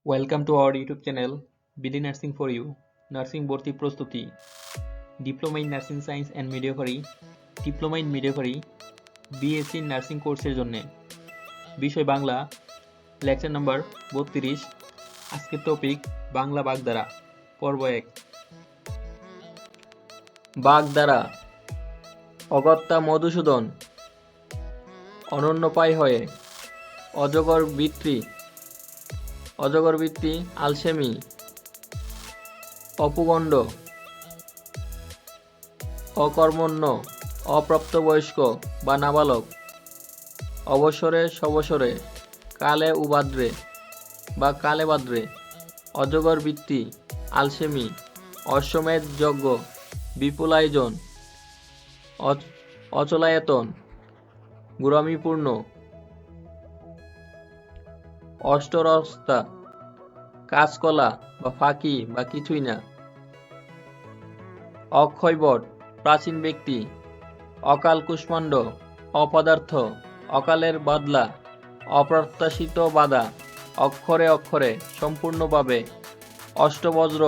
Welcome to our YouTube channel, BD Nursing for You, Narsing Vorti Prostuti, Diploma in Nursing Science and Midwifery, Diploma in Midwifery, BSc in Nursing কোর্সের জন্য বিষয় Bangla lecture number 32 আজকের topic Bangla বাগধারা পর্ব 1 বাগধারা অগত্যা মধুসূদন অনন্যপায় হয়ে অজগর বৃত্তি আলসেমি অপুগণ্ড অকর্মণ্য অপ্রাপ্তবয়স্ক বা নাবালক অবসরে সবসরে কালে উবাদ্রে বা কালে বাদ্রে অজগর বৃত্তি আলসেমি অশ্বমেধ যজ্ঞ বিপুলায়োজন অচলায়তন গুরামিপূর্ণ অষ্টরস্তা কাজকলা বা ফাঁকি বা কিছুই না অক্ষয়বট প্রাচীন ব্যক্তি অকাল কুষ্মাণ্ড অপদার্থ অকালের বাদলা অপ্রত্যাশিত বাধা অক্ষরে অক্ষরে সম্পূর্ণভাবে অষ্টবজ্র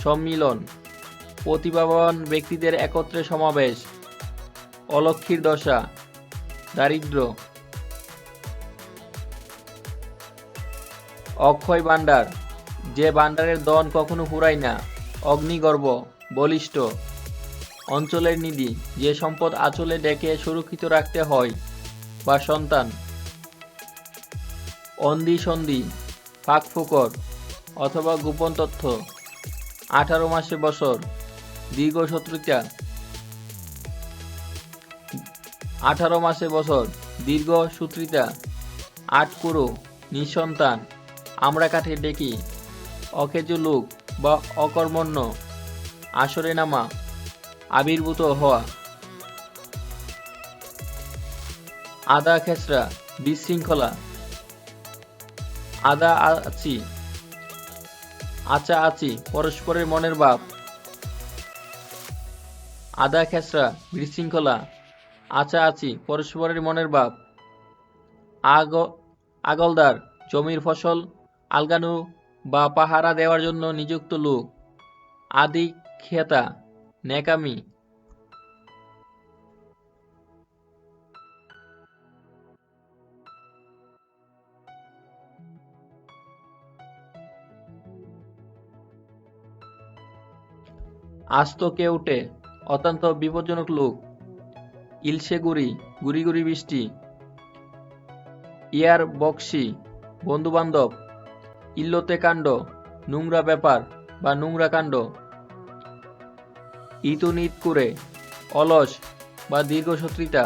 সম্মিলন প্রতিভাবান ব্যক্তিদের একত্রে সমাবেশ অলক্ষীর দশা দারিদ্র্য অক্ষয় ভাণ্ডার যে ভাণ্ডারের দন কখনো ফুরায় না অগ্নিগর্ভ বলিষ্ঠ অঞ্চলের নিধি যে সম্পদ আঁচলে ডেকে সুরক্ষিত রাখতে হয় বা সন্তান অন্ধি সন্ধি ফাঁকফোকর অথবা গোপন তথ্য 18 মাসে বছর দীর্ঘ শত্রুতা 18 মাসে বছর দীর্ঘ সূত্রিতা আটকুরু নিঃসন্তান আমরা কাঠে ডেকি অকেজো লোক বা অকর্মণ্য আসরে নামা আবির্ভূত হওয়া আদা খেসরা বিশৃঙ্খলা আদা আছি পরস্পরের মনের ভাব আদা খেসরা বিশৃঙ্খলা আছি পরস্পরের মনের ভাব আগলদার জমির ফসল আলগানো বা পাহারা দেওয়ার জন্য নিযুক্ত লোক আদি খেতা নেকামি আস্ত কেউটে অত্যন্ত বিপজ্জনক লোক ইলশে গুড়ি গুড়ি গুড়ি বৃষ্টি ইয়ার বক্সি বন্ধুবান্ধব ইল্লতে কাণ্ড নোংরা ব্যাপার বা নোংরা কাণ্ড ইতুনিত করে অলস বা দীর্ঘসূত্রিতা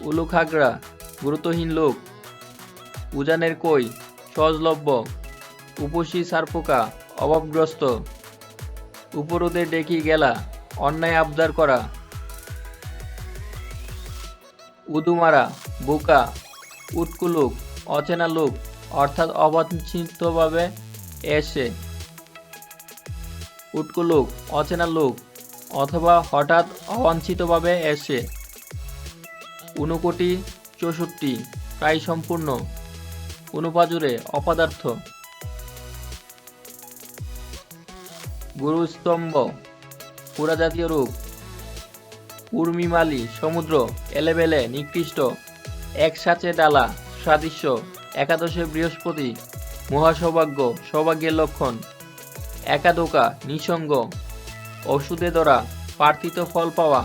উলুখাগড়া গুরুত্বহীন লোক উজানের কই সহজলভ্য উপসী সারপোকা অভাবগ্রস্ত উপরোদে ডেকি গেলা অন্যায় আবদার করা উদুমারা বোকা উটকুলুক অচেনা লোক অর্থাৎ অবাঞ্ছিতভাবে এসে উটকুলুক অচেনা লোক অথবা হঠাৎ অবাঞ্ছিতভাবে এসে 69 64 প্রায় সম্পূর্ণ অনুপাজুরে অপদার্থ গুরুস্তম্ভ পুরা জাতীয় রূপ উর্মিমালি সমুদ্র এলেবেলে নিকৃষ্ট একসাথে ডালা সাদৃশ্য একাদশে বৃহস্পতি মহাসৌভাগ্য সৌভাগ্যের লক্ষণ একাদোকা নিঃসঙ্গ ওষুধে ধরা প্রার্থিত ফল পাওয়া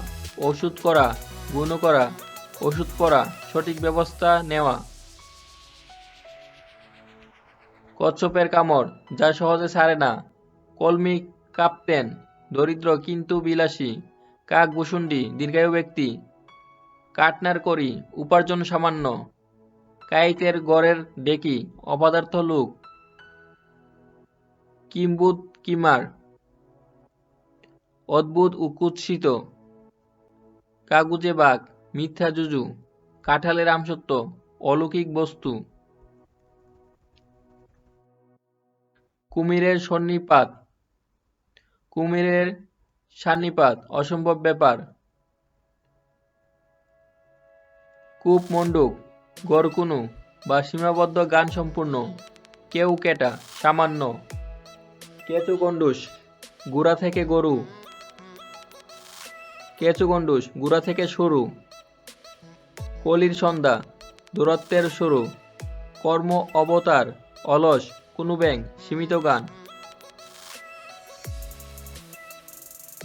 ওষুধ করা গুণ করা ওষুধ পড়া সঠিক ব্যবস্থা নেওয়া কচ্ছপের কামড় যা সহজে ছাড়ে না কলমি কাপ্তেন দরিদ্র কিন্তু বিলাসী কাক ভূষুণ্ডি দীর্ঘায়ু ব্যক্তি কাটনার করি উপার্জন সামান্য কাইতের গড়ের ডেকি অপদার্থ লোক কিম্বুদ কিমার অদ্ভুত ও কুৎসিত কাগুজে বাঘ মিথ্যা জুজু কাঁঠালের আমসত্ব অলৌকিক বস্তু কুমিরের সান্নিপাত অসম্ভব ব্যাপার কূপ মণ্ডুক গড়কুনু বা সীমাবদ্ধ গান সম্পূর্ণ, কেউ কেটা সামান্য, কেঁচু গন্ডুস গুড়া থেকে গরু, কেঁচু গন্ডুস গুড়া থেকে সরু, কলির সন্ধ্যা দূরত্বের শুরু, কর্ম অবতার অলস কুনু ব্যাং সীমিত গান,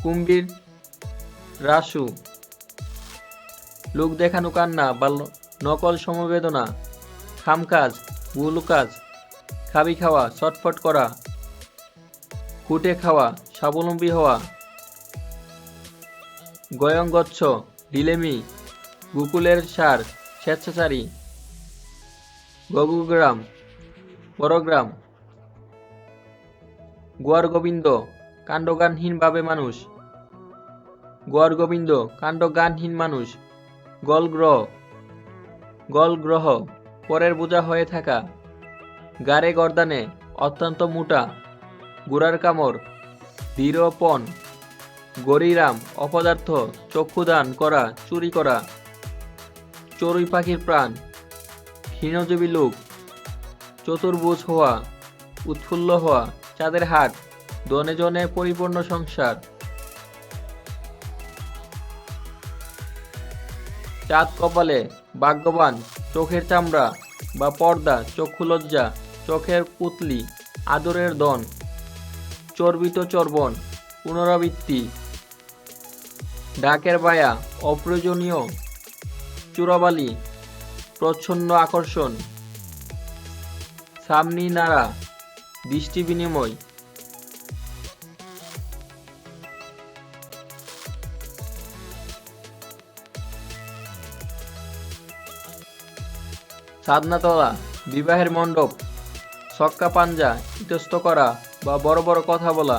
কুম্ভীর রাসু লোক দেখানো কান্না বা নকল সমবেদনা, খামকাজ ভুল কাজ, খাবি খাওয়া ছটফট করা, কুটে খাওয়া স্বাবলম্বী হওয়া, গয়ঙ্গচ্ছ ঢিলেমি, গোকুলের সার স্বেচ্ছাচারী, গগুগ্রাম বড়গ্রাম, গোয়ার গোবিন্দ কাণ্ডগানহীনভাবে মানুষ, গোয়ার গোবিন্দ কাণ্ডগানহীন মানুষ, গলগ্রহ পরের বোঝা হয়ে থাকা, গাড়ে গর্দানে অত্যন্ত মোটা, গোড়ার কামড় দৃঢ়পণ, গরিরাম অপদার্থ চক্ষুদান করা চুরি করা, চড়ুই পাখির প্রাণ, ক্ষীণজীবী লোক, চতুর্ভুজ হওয়া, উৎফুল্ল হওয়া, চাঁদের হাট, দনে জনে পরিপূর্ণ সংসার, চাঁদ কপালে, ভাগ্যবান, চোখের চামড়া বা পর্দা, চক্ষু লজ্জা, চোখের পুতলি, আদরের দন, চর্বিত চর্বণ, পুনরাবৃত্তি, ডাকের বায়া, অপ্রয়োজনীয়, চূড়াবালি, প্রচ্ছন্ন আকর্ষণ, সামনি নাড়া, দৃষ্টি বিনিময়, সাধনাতলা, বিবাহের মণ্ডপ, ছক্কা পাঞ্জা, ইতস্ত করা বা বড় বড় কথা বলা,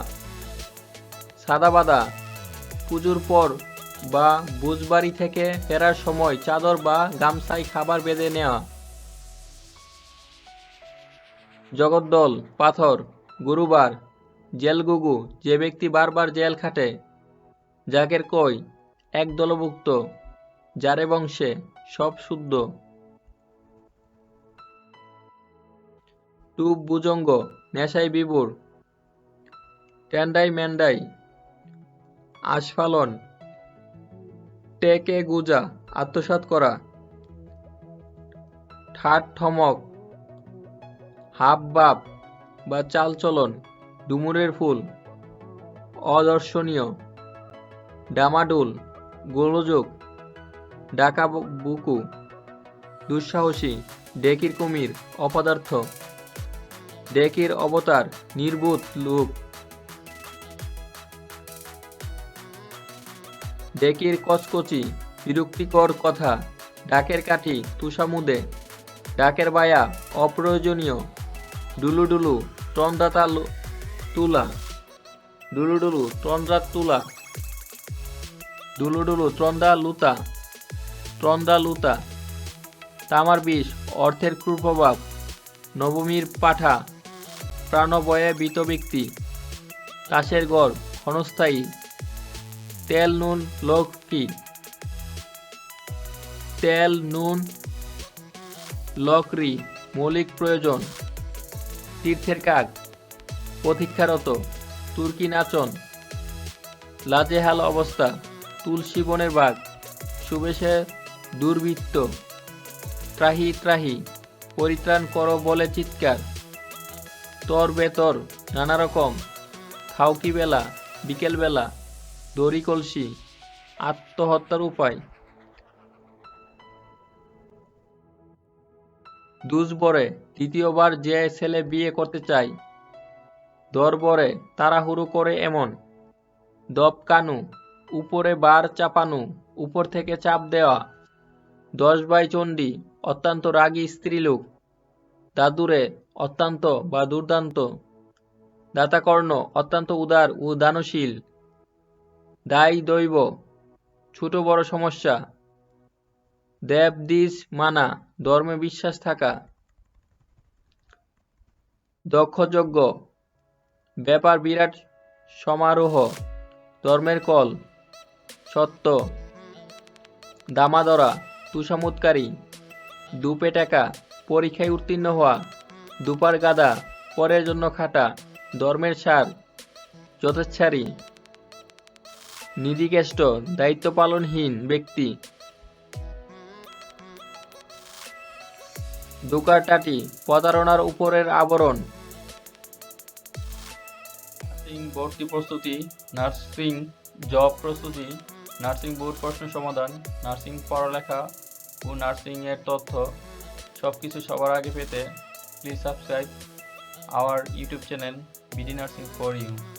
সাদাবাদা, পুজোর পর বা বুঝবাড়ি থেকে ফেরার সময় চাদর বা গামছায় খাবার বেঁধে নেওয়া, জগদ্দল, পাথর, গুরুবার, জেলগুগু, যে ব্যক্তি বারবার জেল খাটে, যাকের কই, এক দলভুক্ত, যারে বংশে, সব শুদ্ধ, টুপ বুজঙ্গ, নেশাই বিভোর, টেন্ডাই মেন্ডাই, আস্ফালন, টেকে গুজা, আত্মসাৎ করা, ঠাট ঠমক, হাব বাপ বা চালচলন, ডুমুরের ফুল, অদর্শনীয়, ডামাডুল, গোলযোগ, ডাকা বুকু, দুঃসাহসী, ডেকির কুমির, অপদার্থ, ডেকির অবতার, নির্বোধ লোক, ডেকির কচকচি, বিরক্তিকর কথা, ডাকের কাঠি, তুষামুদে, ডাকের বায়া, অপ্রয়োজনীয়, ডুলুডুলু, তন্দ্রা তুলা, ডুলুডুলু, তন্দ্রা তুলা, ডুলুডুলু, তন্দ্রা লুতা, তামার বিষ, অর্থের কুপ্রভাব, নবমীর পাঠা, প্রাণবয়ে মৃত ব্যক্তি, তাসের ঘর, ক্ষণস্থায়ী, তেল নুন লক্ষ্মী, তেল নুন লকরি, মৌলিক প্রয়োজন, তীর্থের কাক, প্রতীক্ষারত, তুর্কি নাচন, লাজেহাল অবস্থা, তুলসী বনের বাঘ, সুবেশে দুর্বৃত্ত, ত্রাহি ত্রাহি, পরিত্রাণ করো বলে চিৎকার, তর বেতর, নানা রকম, খাউকি বেলা, বিকেল বেলা, দড়ি কলসি, আত্মহত্যার উপায়, দুজবরে, দ্বিতীয়বার যে ছেলে বিয়ে করতে চায়, দরবরে, তাড়াহুড়ো করে এমন, দপকানু, উপরে বার চাপানু, উপর থেকে চাপ দেওয়া, 10 বাই চণ্ডী, অত্যন্ত রাগী স্ত্রীলোক, দাদুরে, অত্যন্ত বা দুর্দান্ত, দাতাকর্ণ, অত্যন্ত উদার ও দানশীল, দায় দৈব, ছোট বড় সমস্যা, দেবদ্বীজ মানা, ধর্মে বিশ্বাস থাকা, দক্ষযজ্ঞ, ব্যাপার বিরাট সমারোহ, ধর্মের কল, সত্য, দামাদরা, তুষামুৎকারী, দুপে টাকা, পরীক্ষায় উত্তীর্ণ হওয়া। দুপার গাদা, পরের জন্য খাটা। ধর্মের সার, যথেচ্ছারি। নিধিকেষ্ট, দায়িত্ব পালনহীন ব্যক্তি। দুকার টাটি, প্রতারণার উপরের আবরণ। নার্সিং ভর্তি প্রস্তুতি, নার্সিং জব প্রস্তুতি, নার্সিং বোর্ড প্রশ্ন সমাধান, নার্সিং পড়ালেখা ও নার্সিং এর তথ্য সবকিছু সবার আগে পেতে please subscribe our YouTube channel BD nursing for you.